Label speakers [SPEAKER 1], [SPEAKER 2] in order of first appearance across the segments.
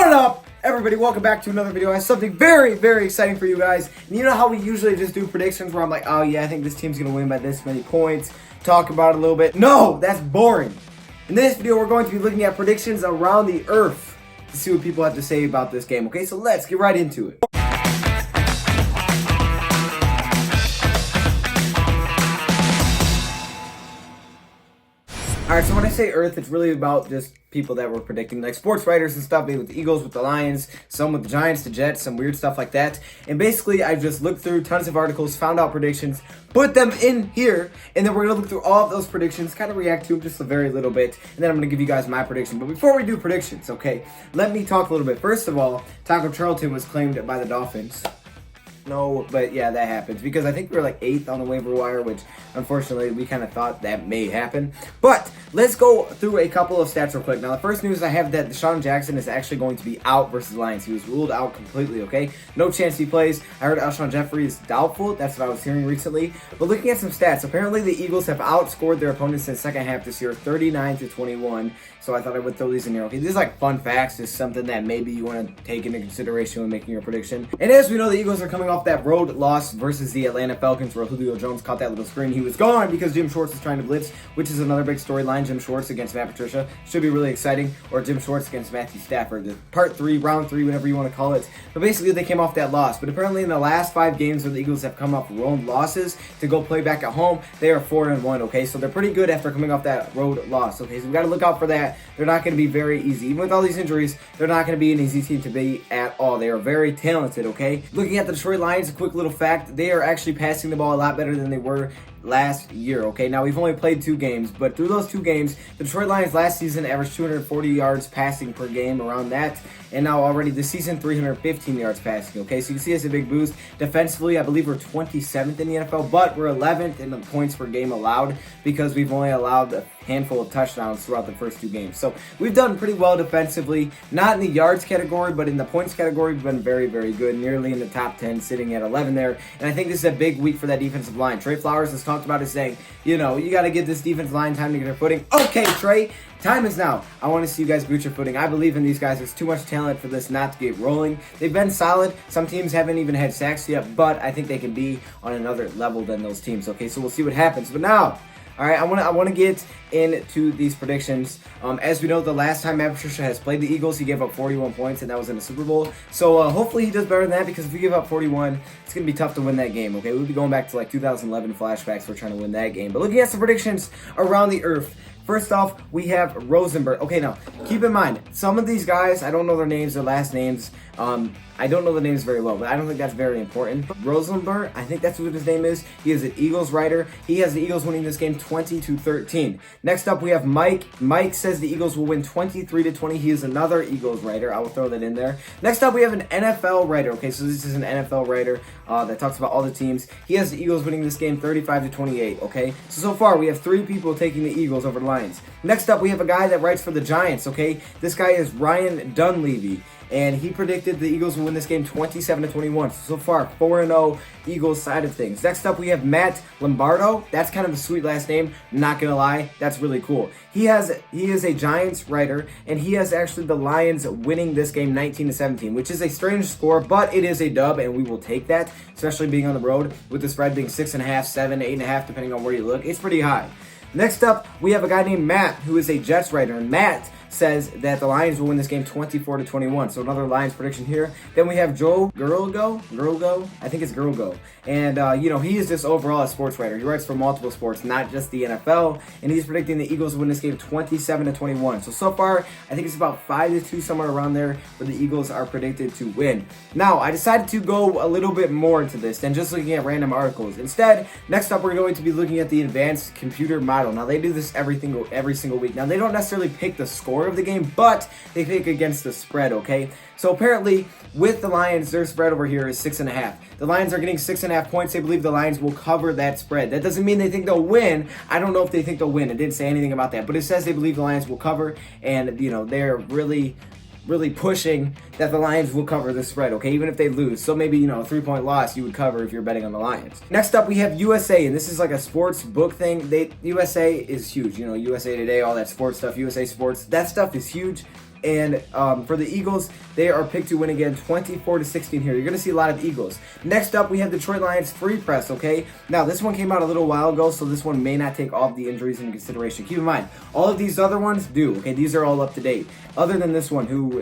[SPEAKER 1] What up, everybody? Welcome back to another video. I have something very, very exciting for you guys. And you know how we usually just do predictions where I'm like, oh yeah, I think this team's gonna win by this many points, talk about it a little bit. No, that's boring. In this video, we're going to be looking at predictions around the earth to see what people have to say about this game. Okay, so let's get right into it. Alright, so when I say Earth, it's really about just people that were predicting, like sports writers and stuff, maybe with the Eagles, with the Lions, some with the Giants, the Jets, some weird stuff like that. And basically, I just looked through tons of articles, found out predictions, put them in here, and then we're going to look through all of those predictions, kind of react to them just a very little bit, and then I'm going to give you guys my prediction. But before we do predictions, okay, let me talk a little bit. First of all, Taco Charlton was claimed by the Dolphins. No, but yeah, that happens because I think we were like 8th on the waiver wire, which unfortunately we kind of thought that may happen. But let's go through a couple of stats real quick. Now, the first news I have that Deshaun Jackson is actually going to be out versus Lions. He was ruled out completely, okay? No chance he plays. I heard Alshon Jeffrey is doubtful. That's what I was hearing recently. But looking at some stats, apparently the Eagles have outscored their opponents in the second half this year, 39-21. So I thought I would throw these in here. Okay, these are like fun facts. This is something that maybe you want to take into consideration when making your prediction. And as we know, the Eagles are coming off that road loss versus the Atlanta Falcons where Julio Jones caught that little screen. He was gone because Jim Schwartz is trying to blitz, which is another big storyline. Jim Schwartz against Matt Patricia should be really exciting, or Jim Schwartz against Matthew Stafford. The part 3, round 3, whatever you want to call it. But basically, they came off that loss. But apparently, in the last 5 games where the Eagles have come off road losses to go play back at home, they are 4-1. Okay, so they're pretty good after coming off that road loss. Okay, so we got to look out for that. They're not going to be very easy. Even with all these injuries, they're not going to be an easy team to beat at all. They are very talented, okay? Looking at the Detroit Lions, a quick little fact, they are actually passing the ball a lot better than they were last year, okay? Now, we've only played 2 games, but through those 2 games, the Detroit Lions last season averaged 240 yards passing per game, around that, and now already this season, 315 yards passing, okay? So you can see it's a big boost. Defensively, I believe we're 27th in the NFL, but we're 11th in the points per game allowed because we've only allowed a handful of touchdowns throughout the first 2 games. So we've done pretty well defensively, not in the yards category, but in the points category, we've been very, very good, nearly in the top 10, sitting at 11 there, and I think this is a big week for that defensive line. Trey Flowers has talked about it, saying, you know, you got to give this defensive line time to get their footing. Okay, Trey, time is now. I want to see you guys boot your footing. I believe in these guys. There's too much talent for this not to get rolling. They've been solid. Some teams haven't even had sacks yet, but I think they can be on another level than those teams. Okay, so we'll see what happens. But now, all right, I want to get into these predictions. As we know, the last time Matt Patricia has played the Eagles, he gave up 41 points, and that was in the Super Bowl. So hopefully he does better than that, because if we give up 41, it's going to be tough to win that game, okay? We'll be going back to like 2011 flashbacks for trying to win that game. But looking at some predictions around the earth, first off, we have Rosenberg. Okay, now, keep in mind, some of these guys, I don't know their names, their last names. I don't know the names very well, but I don't think that's very important. Rosenberg, I think that's what his name is. He is an Eagles writer. He has the Eagles winning this game 20-13. Next up, we have Mike. Mike says the Eagles will win 23-20. He is another Eagles writer. I will throw that in there. Next up, we have an NFL writer. Okay, so this is an NFL writer that talks about all the teams. He has the Eagles winning this game 35-28. Okay, so far we have 3 people taking the Eagles over the Lions. Next up, we have a guy that writes for the Giants. Okay, this guy is Ryan Dunleavy, and he predicted the Eagles will win this game 27-21. So far, 4-0 Eagles side of things. Next up, we have Matt Lombardo. That's kind of a sweet last name. Not gonna lie, that's really cool. He is a Giants writer, and he has actually the Lions winning this game 19-17, which is a strange score, but it is a dub, and we will take that, especially being on the road with the spread being 6.5, 7, 8.5, depending on where you look. It's pretty high. Next up, we have a guy named Matt, who is a Jets writer, and Matt says that the Lions will win this game 24-21. So another Lions prediction here. Then we have Joe Gergo. I think it's Gergo. And, you know, he is just overall a sports writer. He writes for multiple sports, not just the NFL. And he's predicting the Eagles will win this game 27-21. So far, I think it's about 5-2, somewhere around there, where the Eagles are predicted to win. Now, I decided to go a little bit more into this than just looking at random articles. Instead, next up, we're going to be looking at the advanced computer model. Now, they do this every single week. Now, they don't necessarily pick the score of the game, but they pick against the spread, okay? So apparently, with the Lions, their spread over here is 6.5. The Lions are getting 6.5 points. They believe the Lions will cover that spread. That doesn't mean they think they'll win. I don't know if they think they'll win. It didn't say anything about that, but it says they believe the Lions will cover, and, you know, they're really pushing that the Lions will cover the spread, okay, even if they lose. So maybe, you know, a 3-point loss you would cover if you're betting on the Lions. Next up, we have USA, and this is like a sports book thing. USA is huge, you know, USA Today, all that sports stuff, USA Sports, that stuff is huge. And for the Eagles, they are picked to win again 24-16 here. You're going to see a lot of Eagles. Next up, we have Detroit Lions free press, okay? Now, this one came out a little while ago, so this one may not take all of the injuries into consideration. Keep in mind, all of these other ones do, okay? These are all up to date. Other than this one, who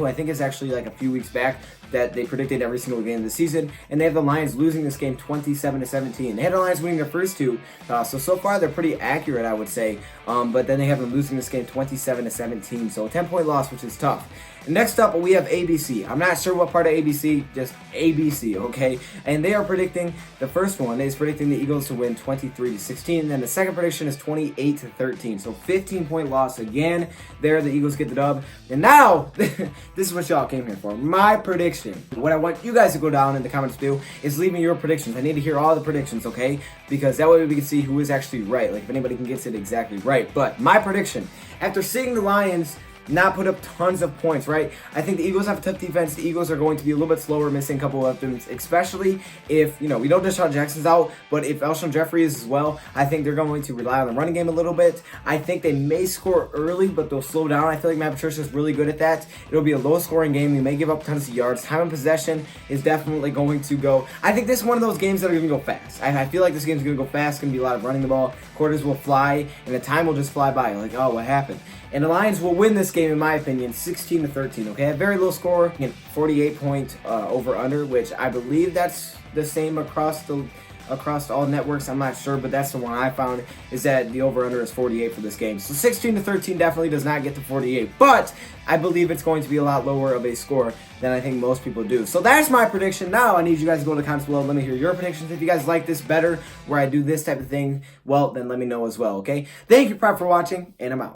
[SPEAKER 1] I think is actually like a few weeks back, that they predicted every single game of the season, and they have the Lions losing this game 27-17. They had the Lions winning their first two, so far they're pretty accurate, I would say. But then they have them losing this game 27-17, so a 10-point loss, which is tough. Next up, we have ABC. I'm not sure what part of ABC, just ABC, okay? And they are predicting, the first one is predicting the Eagles to win 23-16, and then the second prediction is 28-13. So 15-point loss again. There, the Eagles get the dub. And now, this is what y'all came here for. My prediction. What I want you guys to go down in the comments to do is leave me your predictions. I need to hear all the predictions, okay? Because that way we can see who is actually right. Like, if anybody can get it exactly right. But my prediction, after seeing the Lions not put up tons of points, right? I think the Eagles have a tough defense. The Eagles are going to be a little bit slower, missing a couple of weapons, especially if, we know Deshaun Jackson's out, but if Alshon Jeffrey is as well, I think they're going to rely on the running game a little bit. I think they may score early, but they'll slow down. I feel like Matt Patricia is really good at that. It'll be a low-scoring game. We may give up tons of yards. Time of possession is definitely going to go. I think this is one of those games that are going to go fast. I feel like this game's going to go fast. It's going to be a lot of running the ball. Quarters will fly, and the time will just fly by. Like, oh, what happened? And the Lions will win this game, in my opinion, 16-13, okay? A very low score, 48-point over-under, which I believe that's the same across all networks. I'm not sure, but that's the one I found, is that the over-under is 48 for this game. So 16-13 definitely does not get to 48, but I believe it's going to be a lot lower of a score than I think most people do. So that's my prediction. Now I need you guys to go to the comments below. Let me hear your predictions. If you guys like this better, where I do this type of thing, well, then let me know as well, okay? Thank you, Prep, for watching, and I'm out.